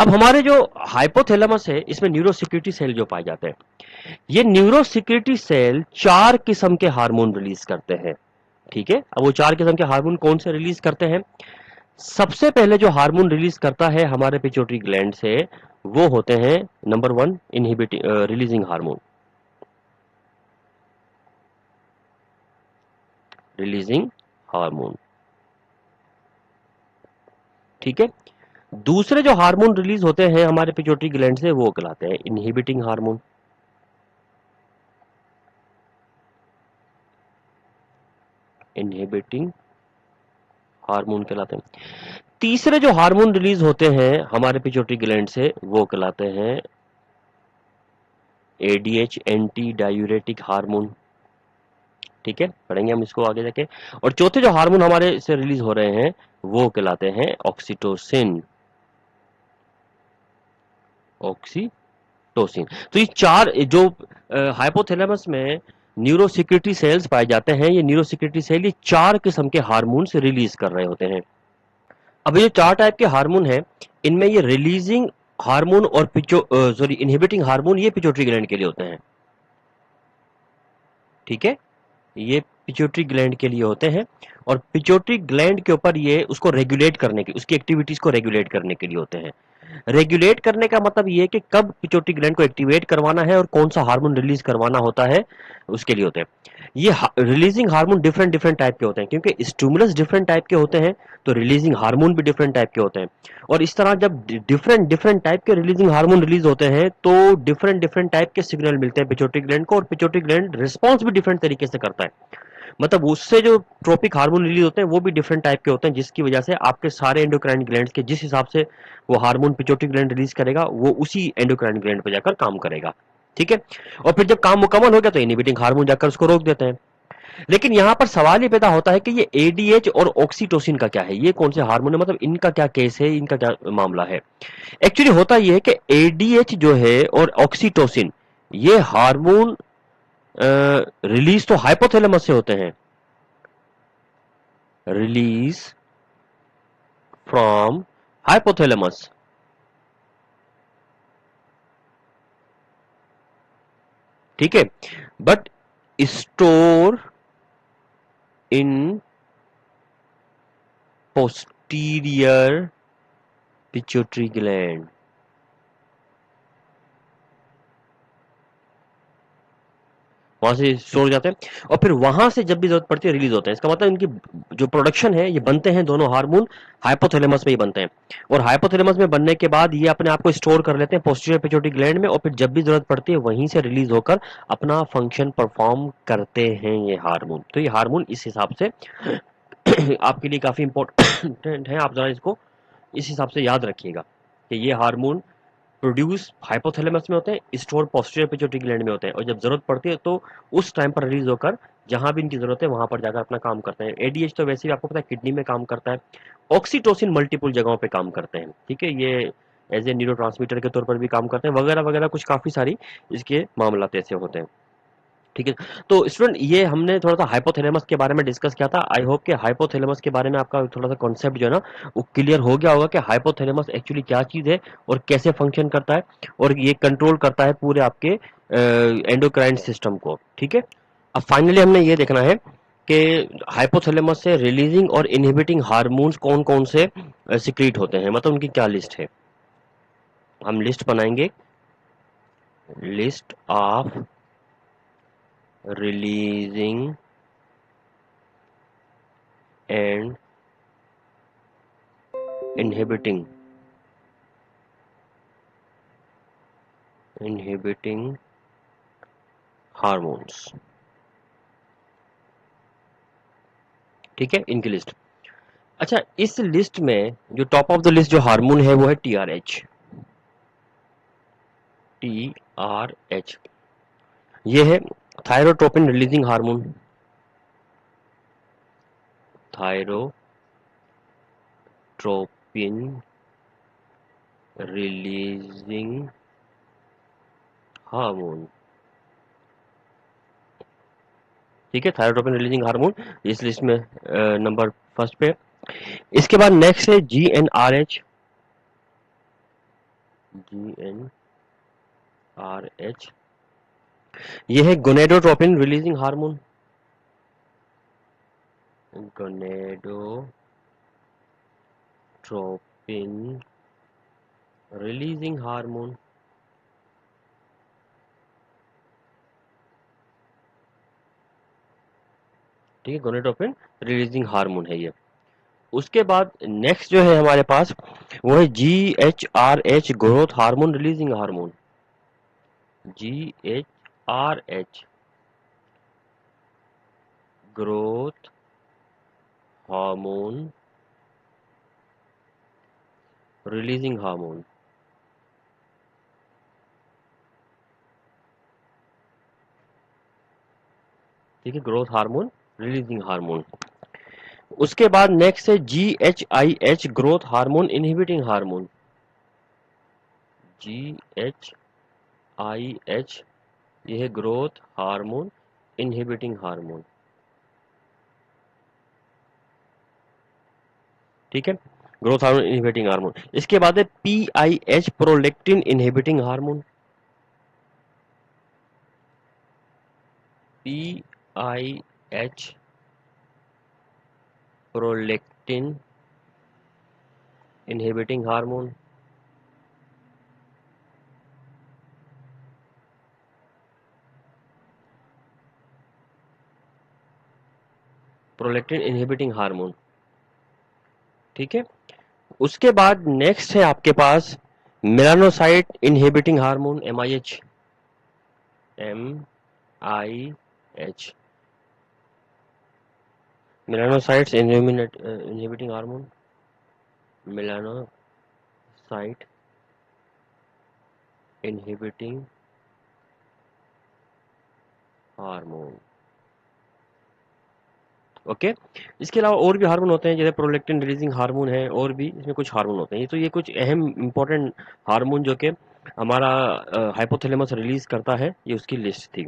अब हमारे जो हाइपोथैलेमस है इसमें न्यूरोसिक्रेटरी सेल जो पाए जाते हैं, ये न्यूरोसिक्रेटरी सेल 4 किस्म के हार्मोन रिलीज करते हैं। ठीक है, अब वो 4 किस्म के हार्मोन कौन से रिलीज करते हैं? सबसे पहले जो हार्मोन रिलीज करता है हमारे पिट्यूटरी ग्लैंड से, वो होते हैं number 1 inhibiting releasing hormone, releasing hormone. ठीक है, दूसरे जो हार्मोन रिलीज होते हैं हमारे पिट्यूटरी ग्लैंड से वो कहलाते हैं इनहिबिटिंग हार्मोन। इनहिबिटिंग हार्मोन कहलाते हैं। तीसरे जो हार्मोन रिलीज होते हैं हमारे पिट्यूटरी ग्लैंड से वो कहलाते हैं एडीएच, एंटी डायूरेटिक हार्मोन। ठीक है, पढ़ेंगे हम इसको आगे जाके। और चौथे जो हार्मोन हमारे से रिलीज हो रहे हैं वो कहलाते हैं ऑक्सीटोसिन। ऑक्सीटोसिन। तो ये 4 जो हाइपोथैलेमस में न्यूरोसिक्रेटरी सेल्स पाए जाते हैं, ये न्यूरोसिक्रेटरी सेल ये 4 किस्म के हार्मोन से रिलीज कर रहे होते हैं। अब ये जो 4 टाइप के हार्मोन हैं, इनमें ये रिलीजिंग हार्मोन और इनहिबिटिंग हार्मोन ये पिट्यूटरी ग्लैंड के लिए होते हैं। ठीक है, ये पिट्यूटरी ग्लैंड के लिए होते हैं और पिट्यूटरी ग्लैंड के ऊपर ये उसको रेगुलेट करने के, उसकी एक्टिविटीज को रेगुलेट करने के लिए होते हैं। रेगुलेट करने का मतलब ये है कि कब पिट्यूटरी ग्लैंड को एक्टिवेट करवाना है और कौन सा हार्मोन रिलीज करवाना होता है, उसके लिए होते हैं। ये releasing hormone different different type के होते हैं, क्योंकि स्टिमुलस डिफरेंट टाइप के होते हैं, तो रिलीजिंग हार्मोन भी डिफरेंट टाइप के होते हैं। और इस तरह जब डिफरेंट डिफरेंट टाइप के रिलीजिंग हार्मोन रिलीज होते हैं तो डिफरेंट डिफरेंट टाइप के सिग्नल मिलते हैं पिट्यूटरी ग्लैंड को, और पिट्यूटरी ग्लैंड रिस्पॉन्स भी डिफरेंट तरीके से करता है। मतलब उससे जो ट्रोपिक हार्मोन रिलीज होते हैं वो भी डिफरेंट टाइप के होते हैं, जिसकी वजह से आपके सारे एंडोक्राइन ग्लैंड्स के जिस हिसाब से वो हार्मोन पिट्यूटरी ग्लैंड रिलीज करेगा वो उसी एंडोक्राइन ग्लैंड पे जाकर काम करेगा। ठीक है, और फिर जब काम मुकम्मल हो गया तो इनहिबिटिंग हार्मोन जाकर उसको रोक देते हैं। लेकिन यहां पर सवाल ये पैदा होता है कि ये एडीएच और ऑक्सीटोसिन का क्या है, ये कौन से हार्मोन है, मतलब इनका क्या केस है, इनका क्या मामला है? एक्चुअली होता यह है कि एडीएच जो है और ऑक्सीटोसिन ये हार्मोन रिलीज तो हाइपोथैलेमस से होते हैं, रिलीज फ्रॉम हाइपोथैलेमस। ठीक है, but store in posterior pituitary gland. वहां से स्टोर हो जाते हैं और फिर वहां से जब भी जरूरत पड़ती है रिलीज होते हैं। इसका मतलब इनकी जो प्रोडक्शन है, ये बनते हैं दोनों हार्मोन हाइपोथैलेमस में ही बनते हैं, और हाइपोथैलेमस में बनने के बाद ये अपने आप को स्टोर कर लेते हैं पोस्टीरियर पिट्यूटरी ग्लैंड में, और फिर जब भी जरूरत पड़ती है वहीं से रिलीज होकर अपना फंक्शन परफॉर्म करते हैं ये हार्मोन। तो ये हार्मोन इस हिसाब से आपके लिए काफी इंपॉर्टेंट है, आप जरा इसको इस हिसाब से याद रखिएगा कि ये हार्मोन प्रोड्यूस हाइपोथैलेमस में होते हैं, स्टोर पोस्टीरियर पिट्यूटरी ग्लैंड में होते हैं, और जब जरूरत पड़ती है तो उस टाइम पर रिलीज होकर जहां भी इनकी जरूरत है वहां पर जाकर अपना काम करते हैं। एडीएच तो वैसे भी आपको पता है किडनी में काम करता है, ऑक्सीटोसिन मल्टीपल जगहों पे काम करते हैं। ठीक है, ये एज ए न्यूरोट्रांसमीटर के तौर पर भी काम करते हैं, वगैरह वगैरह कुछ काफी सारी इसके मामला ऐसे होते हैं। ठीक है, तो स्टूडेंट ये हमने थोड़ा सा हाइपोथैलेमस के बारे में डिस्कस किया था। आई होप कि हाइपोथैलेमस के बारे में आपका थोड़ा सा कॉन्सेप्ट जो है ना वो क्लियर हो गया होगा कि हाइपोथैलेमस एक्चुअली क्या चीज है और कैसे फंक्शन करता है, और ये कंट्रोल करता है पूरे आपके एंडोक्राइन सिस्टम को। ठीक है, अब फाइनली हमने ये देखना है कि हाइपोथैलेमस से रिलीजिंग और इनहिबिटिंग हार्मोन्स कौन कौन से सिक्रीट होते हैं, मतलब उनकी क्या लिस्ट है। हम लिस्ट बनाएंगे, list of releasing and inhibiting hormones. ठीक है, इनकी लिस्ट। अच्छा, इस लिस्ट में जो टॉप ऑफ द लिस्ट जो हार्मोन है वो है टीआरएच। टीआरएच ये है thyrotropin releasing hormone, thyrotropin releasing hormone. ठीक है, थायरोट्रोपिन रिलीजिंग हार्मोन इस लिस्ट में नंबर फर्स्ट पे। इसके बाद नेक्स्ट है जीएनआरएच, GnRH, ये है gonadotropin releasing hormone, gonadotropin releasing hormone. ठीक है, गोनेडोट्रोपिन रिलीजिंग हार्मोन है ये। उसके बाद नेक्स्ट जो है हमारे पास वो है GHRH, growth hormone releasing hormone. GHRH, growth hormone releasing hormone. ठीक है, ग्रोथ हार्मोन रिलीजिंग हार्मोन। उसके बाद नेक्स्ट है GHIH, growth hormone inhibiting hormone. GHIH, यह है ग्रोथ हार्मोन इनहिबिटिंग हार्मोन। ठीक है, ग्रोथ हार्मोन इनहिबिटिंग हार्मोन। इसके बाद है PIH, prolactin inhibiting hormone. PIH, prolactin inhibiting hormone. Prolactin inhibiting hormone. ठीक है, उसके बाद नेक्स्ट है आपके पास melanocyte inhibiting hormone, MIH। MIH, melanocytes inhibiting hormone, melanocyte inhibiting hormone. Okay, इसके अलावा और भी हार्मोन होते हैं, जैसे प्रोलेक्टिन रिलीजिंग हार्मोन है, और भी इसमें कुछ हार्मोन होते हैं। ये तो ये कुछ अहम इंपॉर्टेंट हार्मोन जो कि हमारा हाइपोथैलेमस रिलीज करता है, ये उसकी लिस्ट थी।